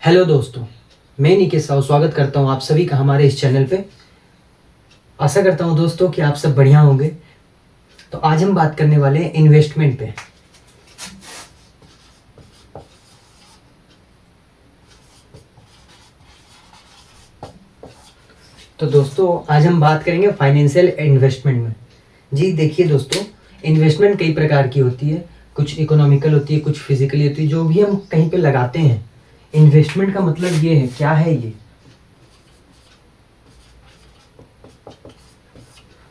Hello दोस्तों, मैं निकेश साहू स्वागत करता हूं आप सभी का हमारे इस चैनल पे। आशा करता हूं दोस्तों कि आप सब बढ़िया होंगे। तो आज हम बात करने वाले हैं इन्वेस्टमेंट पे। तो दोस्तों आज हम बात करेंगे फाइनेंशियल इन्वेस्टमेंट में। जी देखिए दोस्तों, इन्वेस्टमेंट कई प्रकार की होती है। कुछ इकोनॉमिकल होती है, कुछ फिजिकली होती है। जो भी हम कहीं पे लगाते हैं, इन्वेस्टमेंट का मतलब ये है। क्या है ये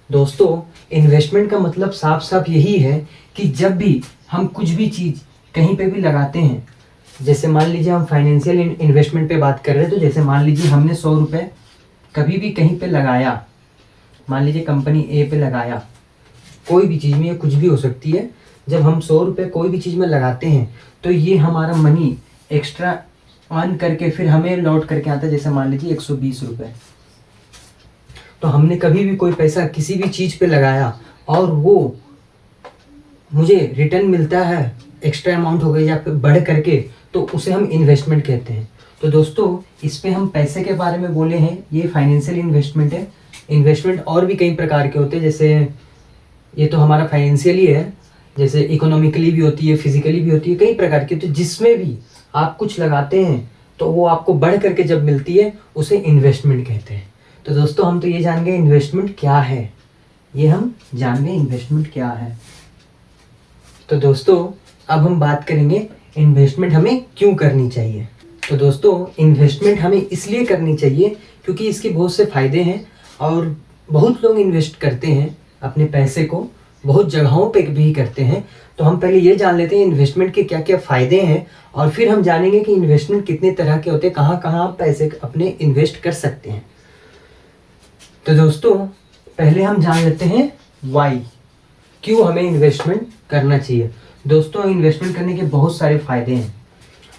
दोस्तों? इन्वेस्टमेंट का मतलब साफ साफ यही है कि जब भी हम कुछ भी चीज़ कहीं पे भी लगाते हैं, जैसे मान लीजिए हम फाइनेंशियल इन्वेस्टमेंट पे बात कर रहे हैं, तो जैसे मान लीजिए हमने 100 रुपये कभी भी कहीं पे लगाया, मान लीजिए कंपनी ए पे लगाया, कोई भी चीज़ में, ये कुछ भी हो सकती है। जब हम 100 रुपये कोई भी चीज़ में लगाते हैं तो ये हमारा मनी एक्स्ट्रा अर्न करके फिर हमें लौट करके आता है। जैसे मान लीजिए 120 रुपये, तो हमने कभी भी कोई पैसा किसी भी चीज़ पे लगाया और वो मुझे रिटर्न मिलता है, एक्स्ट्रा अमाउंट हो गई या फिर बढ़ करके, तो उसे हम इन्वेस्टमेंट कहते हैं। तो दोस्तों इस पे हम पैसे के बारे में बोले हैं, ये फाइनेंशियल इन्वेस्टमेंट है। इन्वेस्टमेंट और भी कई प्रकार के होते हैं, जैसे ये तो हमारा फाइनेंशियल ही है, जैसे इकोनॉमिकली भी होती है, फिजिकली भी होती है, कई प्रकार की। तो जिसमें भी आप कुछ लगाते हैं तो वो आपको बढ़ करके जब मिलती है उसे इन्वेस्टमेंट कहते हैं। तो दोस्तों हम तो ये जान गए इन्वेस्टमेंट क्या है, ये हम जान गए इन्वेस्टमेंट क्या है। तो दोस्तों अब हम बात करेंगे इन्वेस्टमेंट हमें क्यों करनी चाहिए। तो दोस्तों इन्वेस्टमेंट हमें इसलिए करनी चाहिए क्योंकि इसके बहुत से फ़ायदे हैं और बहुत लोग इन्वेस्ट करते हैं अपने पैसे को, बहुत जगहों पे भी करते हैं। तो हम पहले ये जान लेते हैं इन्वेस्टमेंट के क्या क्या फ़ायदे हैं और फिर हम जानेंगे कि इन्वेस्टमेंट कितने तरह के होते हैं, कहाँ कहाँ आप पैसे अपने इन्वेस्ट कर सकते हैं। तो दोस्तों पहले हम जान लेते हैं वाई, क्यों हमें इन्वेस्टमेंट करना चाहिए। दोस्तों इन्वेस्टमेंट करने के बहुत सारे फ़ायदे हैं।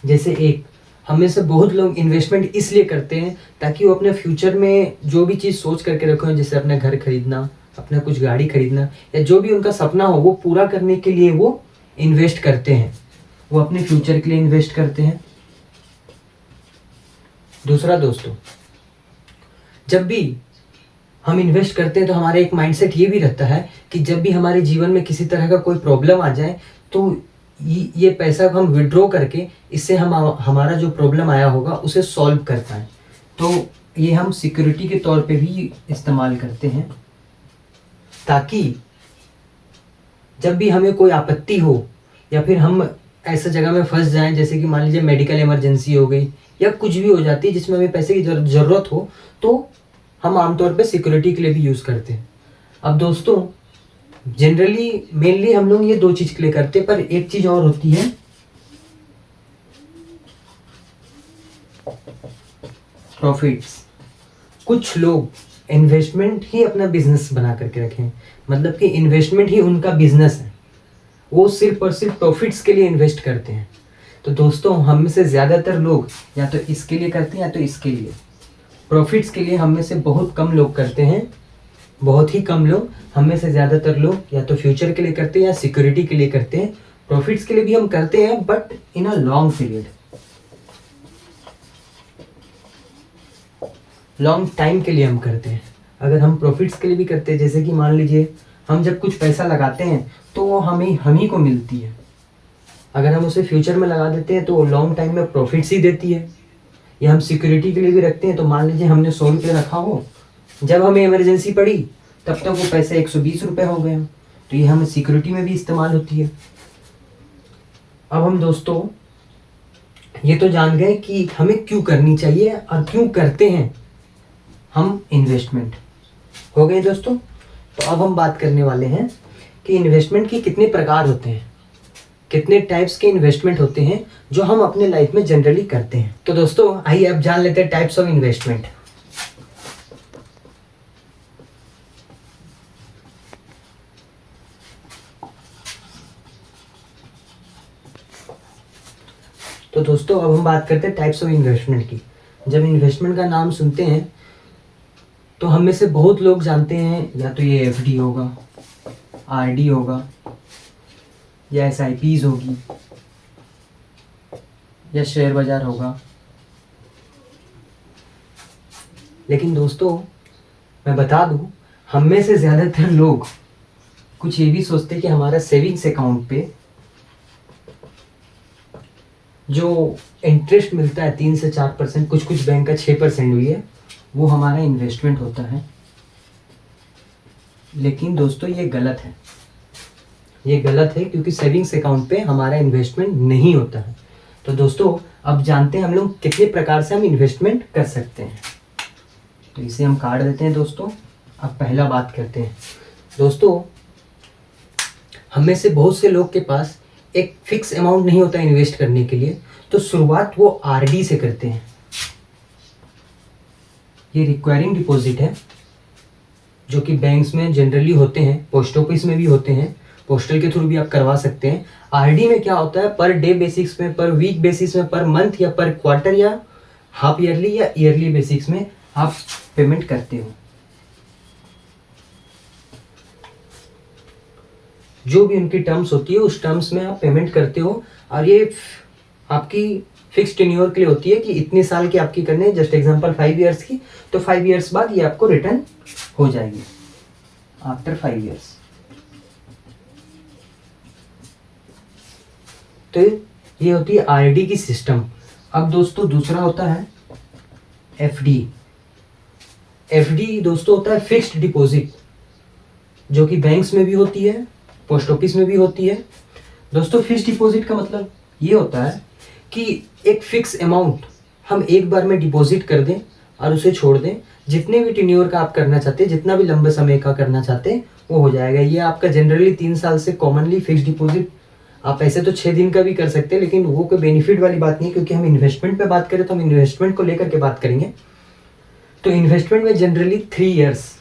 जैसे एक, हम में से बहुत लोग इन्वेस्टमेंट इसलिए करते हैं ताकि वो अपने फ्यूचर में जो भी चीज़ सोच करके रखे हो, जैसे अपना घर खरीदना, अपना कुछ गाड़ी खरीदना, या जो भी उनका सपना हो वो पूरा करने के लिए वो इन्वेस्ट करते हैं। वो अपने फ्यूचर के लिए इन्वेस्ट करते हैं। दूसरा दोस्तों, जब भी हम इन्वेस्ट करते हैं तो हमारा एक माइंडसेट ये भी रहता है कि जब भी हमारे जीवन में किसी तरह का कोई प्रॉब्लम आ जाए तो ये पैसा हम विड्रॉ करके इससे हम हमारा जो प्रॉब्लम आया होगा उसे सॉल्व कर पाए। तो ये हम सिक्योरिटी के तौर पे भी इस्तेमाल करते हैं, ताकि जब भी हमें कोई आपत्ति हो या फिर हम ऐसा जगह में फंस जाएं, जैसे कि मान लीजिए मेडिकल इमरजेंसी हो गई या कुछ भी हो जाती है जिसमें हमें पैसे की ज़रूरत हो, तो हम आमतौर पे सिक्योरिटी के लिए भी यूज़ करते हैं। अब दोस्तों जनरली मेनली हम लोग ये दो चीज़ के लिए करते हैं, पर एक चीज़ और होती है प्रॉफिट्स। कुछ लोग इन्वेस्टमेंट ही अपना बिजनेस बना करके रखे हैं, मतलब कि इन्वेस्टमेंट ही उनका बिजनेस है। वो सिर्फ और सिर्फ प्रॉफिट्स के लिए इन्वेस्ट करते हैं। तो दोस्तों हम में से ज़्यादातर लोग या तो इसके लिए करते हैं या तो इसके लिए। प्रॉफिट्स के लिए हम में से बहुत कम लोग करते हैं, बहुत ही कम लोग। हम में से ज़्यादातर लोग या तो फ्यूचर के लिए करते हैं या सिक्योरिटी के लिए करते हैं। प्रॉफिट्स के लिए भी हम करते हैं, but in a long period, long time के लिए हम करते हैं। अगर हम प्रॉफिट्स के लिए भी करते हैं, जैसे कि मान लीजिए हम जब कुछ पैसा लगाते हैं तो वो हम ही को मिलती है। अगर हम उसे फ्यूचर में लगा देते हैं तो लॉन्ग टाइम में प्रॉफिट्स ही देती है। या हम सिक्योरिटी के लिए भी रखते हैं, तो मान लीजिए हमने 100 रुपये रखा हो, जब हमें इमरजेंसी पड़ी तब तक वो पैसे 120 रुपये हो गए, तो ये हमें सिक्योरिटी में भी इस्तेमाल होती है। अब हम दोस्तों ये तो जान गए कि हमें क्यों करनी चाहिए और क्यों करते हैं हम इन्वेस्टमेंट, हो गए दोस्तों। तो अब हम बात करने वाले हैं कि इन्वेस्टमेंट के कितने प्रकार होते हैं, कितने टाइप्स के इन्वेस्टमेंट होते हैं जो हम अपने लाइफ में जनरली करते हैं। तो दोस्तों आइए अब जान लेते हैं टाइप्स ऑफ इन्वेस्टमेंट। तो दोस्तों अब हम बात करते हैं टाइप्स ऑफ इन्वेस्टमेंट की। जब इन्वेस्टमेंट का नाम सुनते हैं तो हम में से बहुत लोग जानते हैं, या तो ये एफडी होगा, आरडी होगा, या एसआईपीज होगी, या शेयर बाजार होगा, लेकिन दोस्तों मैं बता दूं, हम में से ज़्यादातर लोग कुछ ये भी सोचते हैं कि हमारा सेविंग्स अकाउंट पे जो इंटरेस्ट मिलता है 3 से 4%, कुछ कुछ बैंक का 6% भी है, वो हमारा इन्वेस्टमेंट होता है। लेकिन दोस्तों ये गलत है, ये गलत है, क्योंकि सेविंग्स अकाउंट पे हमारा इन्वेस्टमेंट नहीं होता है। तो दोस्तों अब जानते हैं हम लोग कितने प्रकार से हम इन्वेस्टमेंट कर सकते हैं। तो इसे हम काट देते हैं दोस्तों। अब पहला बात करते हैं दोस्तों, हम में से बहुत से लोग के पास एक फिक्स अमाउंट नहीं होता इन्वेस्ट करने के लिए, तो शुरुआत वो आरडी से करते हैं। ये रिक्वायरिंग डिपॉजिट है जो कि बैंक्स में जनरली होते हैं, पोस्ट ऑफिस में भी होते हैं, पोस्टल के थ्रू भी आप करवा सकते हैं। आरडी में क्या होता है, पर डे बेसिक्स में, पर वीक बेसिस में, पर मंथ या पर क्वार्टर या हाफ ईयरली या ईयरली बेसिक्स में आप पेमेंट करते हो। जो भी उनकी टर्म्स होती है उस टर्म्स में आप पेमेंट करते हो, और ये आपकी फिक्स टेन्योर के लिए होती है कि इतने साल की आपकी करने, जस्ट एग्जांपल 5 इयर्स की, तो 5 इयर्स बाद ये आपको रिटर्न हो जाएगी आफ्टर 5 इयर्स। तो ये होती है आरडी की सिस्टम। अब दोस्तों दूसरा होता है एफडी। एफडी दोस्तों होता है फिक्स्ड डिपॉजिट, जो कि बैंक्स में भी होती है, पोस्ट ऑफिस में भी होती है। दोस्तों फिक्स्ड डिपॉजिट का मतलब ये होता है कि एक फिक्स अमाउंट हम एक बार में डिपॉजिट कर दें और उसे छोड़ दें। जितने भी टेन्योर का आप करना चाहते हैं, जितना भी लंबे समय का करना चाहते हैं, वो हो जाएगा। ये आपका जनरली 3 साल से कॉमनली फिक्स्ड डिपॉजिट, आप ऐसे तो 6 दिन का भी कर सकते हैं, लेकिन वो कोई बेनिफिट वाली बात नहीं, क्योंकि हम इन्वेस्टमेंट पे बात करें तो हम इन्वेस्टमेंट को लेकर के बात करेंगे। तो इन्वेस्टमेंट में जनरली 3 ईयर्स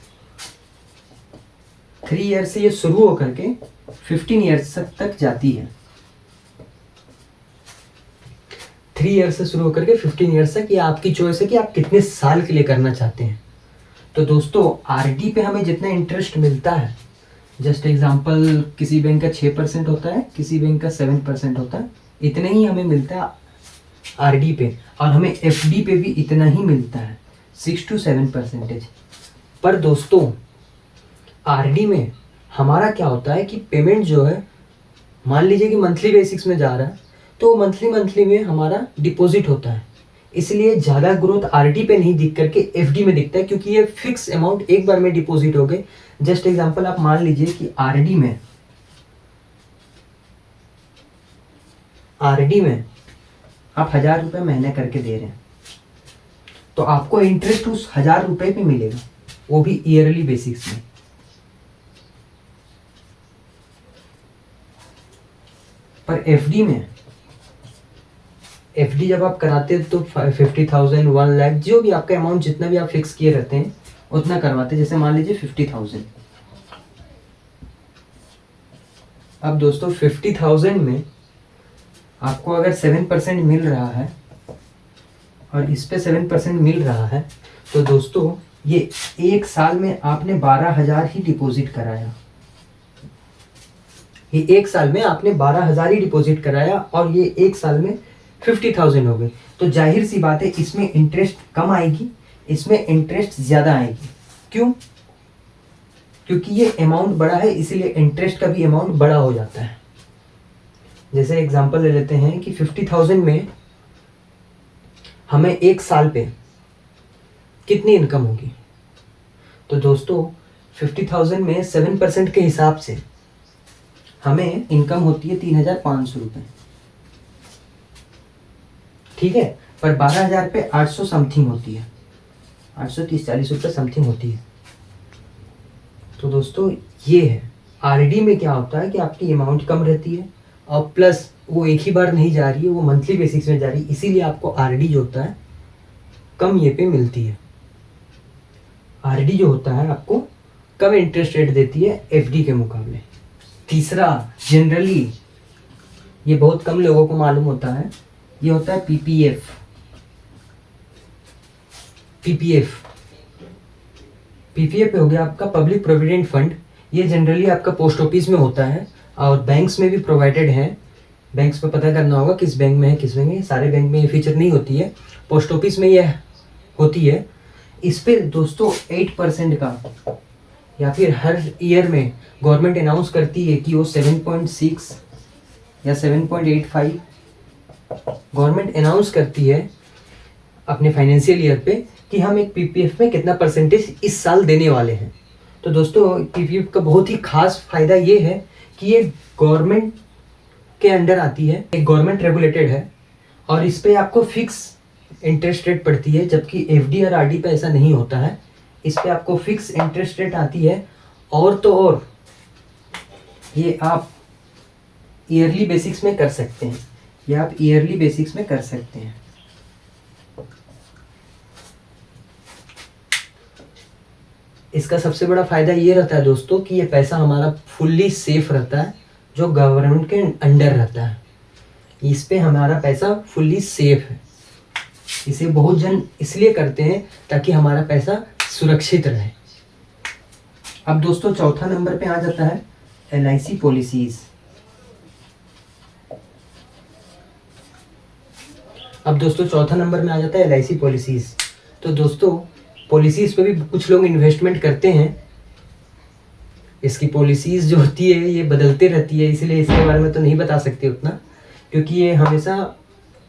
से ये शुरू होकर के 15 ईयर्स तक जाती है। 3 ईयर्स से शुरू होकर के 15 ईयर्स तक, ये आपकी चॉइस है कि आप कितने साल के लिए करना चाहते हैं। तो दोस्तों आरडी पे हमें जितना इंटरेस्ट मिलता है, जस्ट एग्जांपल किसी बैंक का 6% होता है, किसी बैंक का 7% होता है, इतना ही हमें मिलता है आरडी पे, और हमें एफडी पे भी इतना ही मिलता है, 6 to 7%। पर दोस्तों आरडी में हमारा क्या होता है कि पेमेंट जो है, मान लीजिए कि मंथली बेसिक्स में जा रहा है, तो मंथली में हमारा डिपॉजिट होता है, इसलिए ज़्यादा ग्रोथ आरडी पे नहीं दिख करके एफडी में दिखता है, क्योंकि ये फिक्स अमाउंट एक बार में डिपॉजिट हो गए। जस्ट एग्जांपल आप मान लीजिए कि आरडी में आप 1000 रुपये महीने करके दे रहे हैं, तो आपको इंटरेस्ट उस 1000 रुपये पे मिलेगा, वो भी ईयरली बेसिक्स में। पर एफडी जब आप कराते हैं तो 50,000, 1 लाख, जो भी आपका अमाउंट जितना भी आप फिक्स किए रहते हैं उतना करवाते हैं। जैसे मान लीजिए 50,000। अब दोस्तों 50,000 में आपको अगर 7% मिल रहा है और इस पे 7% मिल रहा है, तो दोस्तों ये 1 साल में आपने 12,000 ही डिपॉजिट कराया। ये 1 साल में आपने 12,000 ही डिपॉजिट कराया, और ये 1 साल में 50,000 हो गए। तो जाहिर सी बात है इसमें इंटरेस्ट कम आएगी, इसमें इंटरेस्ट ज़्यादा आएगी। क्यों? क्योंकि ये अमाउंट बड़ा है, इसीलिए इंटरेस्ट का भी अमाउंट बड़ा हो जाता है। जैसे एग्जांपल ले लेते हैं कि 50,000 में हमें 1 साल पे कितनी इनकम होगी। तो दोस्तों 50,000 में 7% के हिसाब से हमें इनकम होती है 3,500 रुपये, ठीक है। पर 12,000 पे 800 समथिंग होती है, 830-40 रुपये समथिंग होती है। तो दोस्तों ये है आरडी में क्या होता है कि आपकी अमाउंट कम रहती है, और प्लस वो एक ही बार नहीं जा रही है, वो मंथली बेसिस में जा रही है, इसीलिए आपको आरडी जो होता है कम ये पे मिलती है। आरडी जो होता है आपको कम इंटरेस्ट रेट देती है एफडी के मुकाबले। तीसरा, जनरली ये बहुत कम लोगों को मालूम होता है, ये होता है पीपीएफ। पीपीएफ हो गया आपका पब्लिक प्रोविडेंट फंड। ये जनरली आपका पोस्ट ऑफिस में होता है और बैंक्स में भी प्रोवाइडेड है। बैंक्स में पता करना होगा किस बैंक में है, किस बैंक में। सारे बैंक में ये फीचर नहीं होती है, पोस्ट ऑफिस में ये होती है। इस पे दोस्तों 8% का, या फिर हर ईयर में गवर्नमेंट अनाउंस करती है कि वो 7.6 या 7.85 गवर्नमेंट अनाउंस करती है अपने फाइनेंशियल ईयर पे कि हम एक पीपीएफ में कितना परसेंटेज इस साल देने वाले हैं। तो दोस्तों पीपीएफ का बहुत ही खास फायदा ये है कि ये गवर्नमेंट के अंडर आती है, एक गवर्नमेंट रेगुलेटेड है, और इस पे आपको फिक्स इंटरेस्ट रेट पड़ती है, जबकि एफडी और आरडी पे ऐसा नहीं होता है। इस पे आपको फिक्स इंटरेस्ट रेट आती है, और तो और ये आप ईयरली बेसिक्स में कर सकते हैं, ये आप ईयरली बेसिक्स में कर सकते हैं। इसका सबसे बड़ा फायदा ये रहता है दोस्तों कि ये पैसा हमारा फुल्ली सेफ रहता है, जो गवर्नमेंट के अंडर रहता है। इस पे हमारा पैसा फुल्ली सेफ है। इसे बहुत जन इसलिए करते हैं ताकि हमारा पैसा सुरक्षित रहे। अब दोस्तों चौथा नंबर पे आ जाता है एलआईसी पॉलिसीज। अब दोस्तों चौथा नंबर में आ जाता है एलआईसी पॉलिसीज। तो दोस्तों पॉलिसीज पे भी कुछ लोग इन्वेस्टमेंट करते हैं। इसकी पॉलिसीज जो होती है ये बदलते रहती है, इसलिए इसके बारे में तो नहीं बता सकते उतना, क्योंकि ये हमेशा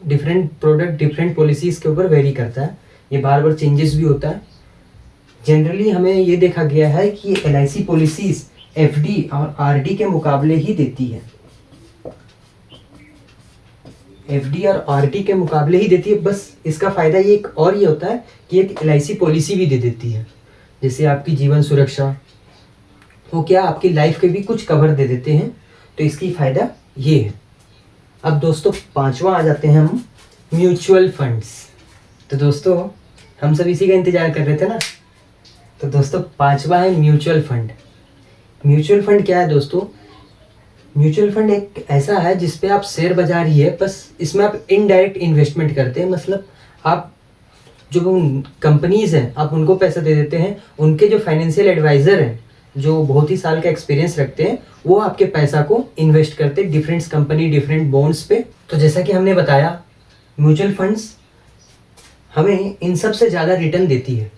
डिफरेंट प्रोडक्ट डिफरेंट पॉलिसीज के ऊपर वेरी करता है, ये बार बार चेंजेस भी होता है। जनरली हमें ये देखा गया है कि एलआईसी पॉलिसीज एफडी और आरडी के मुकाबले ही देती है, एफडी और आरडी के मुकाबले ही देती है। बस इसका फ़ायदा ये एक और ये होता है कि एक एलआईसी पॉलिसी भी दे देती है, जैसे आपकी जीवन सुरक्षा वो क्या आपकी लाइफ के भी कुछ कवर दे देते हैं। तो इसकी फ़ायदा ये है। अब दोस्तों पांचवा आ जाते हैं हम म्यूचुअल फंड्स। तो दोस्तों हम सब इसी का इंतज़ार कर रहे थे ना। तो दोस्तों पांचवा है म्यूचुअल फंड। म्यूचुअल फंड क्या है दोस्तों? म्यूचुअल फंड एक ऐसा है जिस पे आप शेयर बाजार ही है, बस इसमें आप इनडायरेक्ट इन्वेस्टमेंट करते हैं। मतलब आप जो कंपनीज हैं आप उनको पैसा दे देते हैं, उनके जो फाइनेंशियल एडवाइज़र हैं जो बहुत ही साल का एक्सपीरियंस रखते हैं वो आपके पैसा को इन्वेस्ट करते हैं डिफरेंट कंपनी डिफरेंट बॉन्ड्स पे। तो जैसा कि हमने बताया म्यूचुअल फंड्स हमें इन सब से ज़्यादा रिटर्न देती है,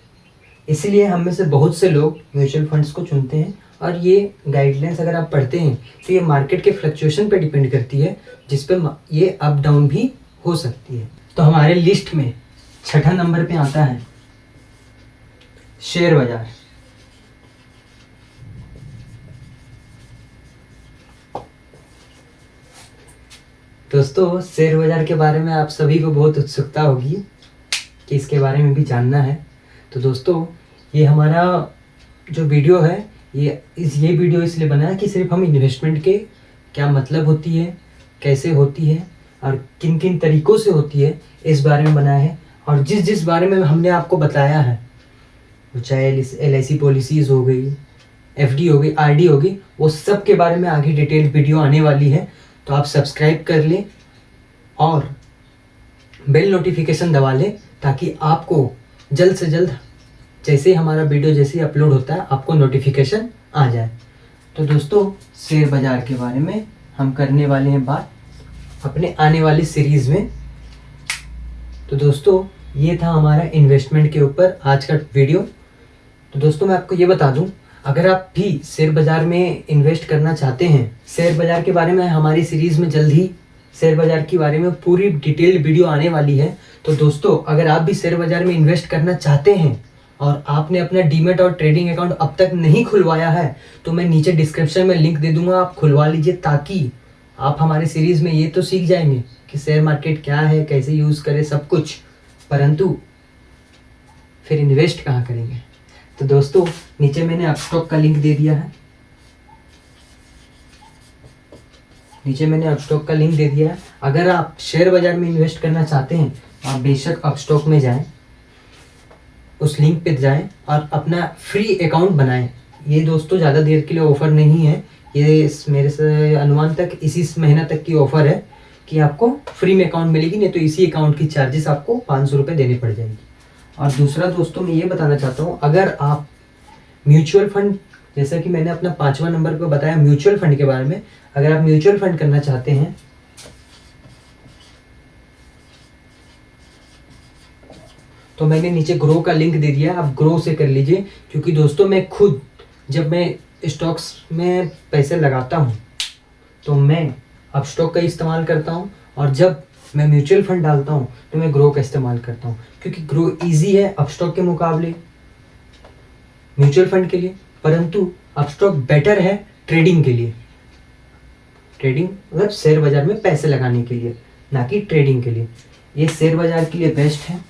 इसीलिए हम में से बहुत से लोग म्यूचुअल फंड्स को चुनते हैं। और ये गाइडलाइंस अगर आप पढ़ते हैं तो ये मार्केट के फ्लक्चुएशन पे डिपेंड करती है, जिस पे ये अप डाउन भी हो सकती है। तो हमारे लिस्ट में छठा नंबर पे आता है शेयर बाजार। दोस्तों शेयर बाजार के बारे में आप सभी को बहुत उत्सुकता होगी कि इसके बारे में भी जानना है। तो दोस्तों ये हमारा जो वीडियो है ये वीडियो इसलिए बना है कि सिर्फ हम इन्वेस्टमेंट के क्या मतलब होती है, कैसे होती है और किन किन तरीक़ों से होती है इस बारे में बनाया है। और जिस बारे में हमने आपको बताया है, वो चाहे एलआईसी पॉलिसीज़ हो गई, एफडी हो गई, आरडी हो गई, वो सब के बारे में आगे डिटेल वीडियो आने वाली है। तो आप सब्सक्राइब कर लें और बेल नोटिफिकेशन दबा लें ताकि आपको जल्द से जल्द जैसे ही हमारा वीडियो जैसे ही अपलोड होता है आपको नोटिफिकेशन आ जाए। तो दोस्तों शेयर बाज़ार के बारे में हम करने वाले हैं बात अपने आने वाली सीरीज़ में। तो दोस्तों ये था हमारा इन्वेस्टमेंट के ऊपर आज का वीडियो। तो दोस्तों मैं आपको ये बता दूं, अगर आप भी शेयर बाज़ार में इन्वेस्ट करना चाहते हैं, शेयर बाज़ार के बारे में हमारी सीरीज़ में जल्द ही शेयर बाज़ार के बारे में पूरी डिटेल्ड वीडियो आने वाली है। तो दोस्तों अगर आप भी शेयर बाज़ार में इन्वेस्ट करना चाहते हैं और आपने अपना डीमेट और ट्रेडिंग अकाउंट अब तक नहीं खुलवाया है तो मैं नीचे डिस्क्रिप्शन में लिंक दे दूंगा, आप खुलवा लीजिए, ताकि आप हमारे सीरीज़ में ये तो सीख जाएंगे कि शेयर मार्केट क्या है, कैसे यूज़ करें सब कुछ, परंतु फिर इन्वेस्ट कहाँ करेंगे। तो दोस्तों नीचे मैंने अपस्टॉक का लिंक दे दिया है, नीचे मैंने अपस्टॉक का लिंक दे दिया है। अगर आप शेयर बाज़ार में इन्वेस्ट करना चाहते हैं आप बेशक अपस्टॉक में जाएं, उस लिंक पे जाएं और अपना फ्री अकाउंट बनाएं। ये दोस्तों ज़्यादा देर के लिए ऑफ़र नहीं है, ये मेरे से अनुमान तक इसी महीना तक की ऑफ़र है कि आपको फ्री में अकाउंट मिलेगी, नहीं तो इसी अकाउंट की चार्जेस आपको 500 रुपये देने पड़ जाएंगी। और दूसरा दोस्तों मैं ये बताना चाहता हूँ, अगर आप म्यूचुअल फंड, जैसा कि मैंने अपना 5वां नंबर पर बताया म्यूचुअल फंड के बारे में, अगर आप म्यूचुअल फंड करना चाहते हैं तो तो मैंने नीचे ग्रो का लिंक दे दिया, आप ग्रो से कर लीजिए। क्योंकि दोस्तों मैं खुद जब मैं स्टॉक्स में पैसे लगाता हूँ तो मैं अपस्टॉक का इस्तेमाल करता हूँ, और जब मैं म्यूचुअल फंड डालता हूँ तो मैं ग्रो का इस्तेमाल करता हूँ। क्योंकि ग्रो इजी है अपस्टॉक के मुकाबले म्यूचुअल फंड के लिए, परंतु अपस्टॉक बेटर है ट्रेडिंग के लिए। ट्रेडिंग मतलब शेयर बाजार में पैसे लगाने के लिए, ना कि ट्रेडिंग के लिए। ये शेयर बाजार के लिए बेस्ट है।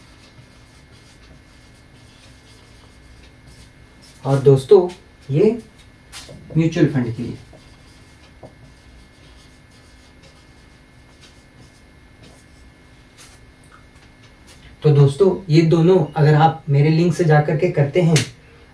और दोस्तों ये म्यूचुअल फंड के लिए। तो दोस्तों ये दोनों अगर आप मेरे लिंक से जाकर के करते हैं,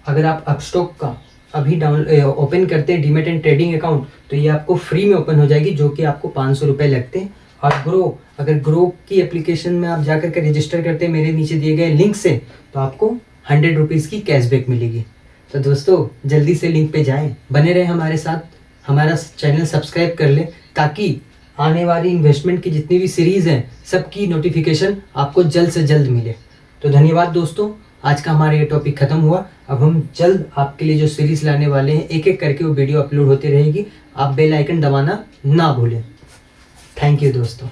अगर आप अपस्टॉक का अभी ओपन करते हैं डीमेट एंड ट्रेडिंग अकाउंट, तो ये आपको फ्री में ओपन हो जाएगी, जो कि आपको 500 रुपये लगते हैं। और अगर ग्रो की एप्लीकेशन में आप जाकर के रजिस्टर करते हैं मेरे नीचे दिए गए लिंक से, तो आपको 100 रुपीज़ की कैशबैक मिलेगी। तो दोस्तों जल्दी से लिंक पे जाएं, बने रहें हमारे साथ, हमारा चैनल सब्सक्राइब कर लें, ताकि आने वाली इन्वेस्टमेंट की जितनी भी सीरीज़ हैं सबकी नोटिफिकेशन आपको जल्द से जल्द मिले। तो धन्यवाद दोस्तों, आज का हमारा ये टॉपिक ख़त्म हुआ। अब हम जल्द आपके लिए जो सीरीज़ लाने वाले हैं, एक एक करके वो वीडियो अपलोड होती रहेगी। आप बेल आइकन दबाना ना भूलें। थैंक यू दोस्तों।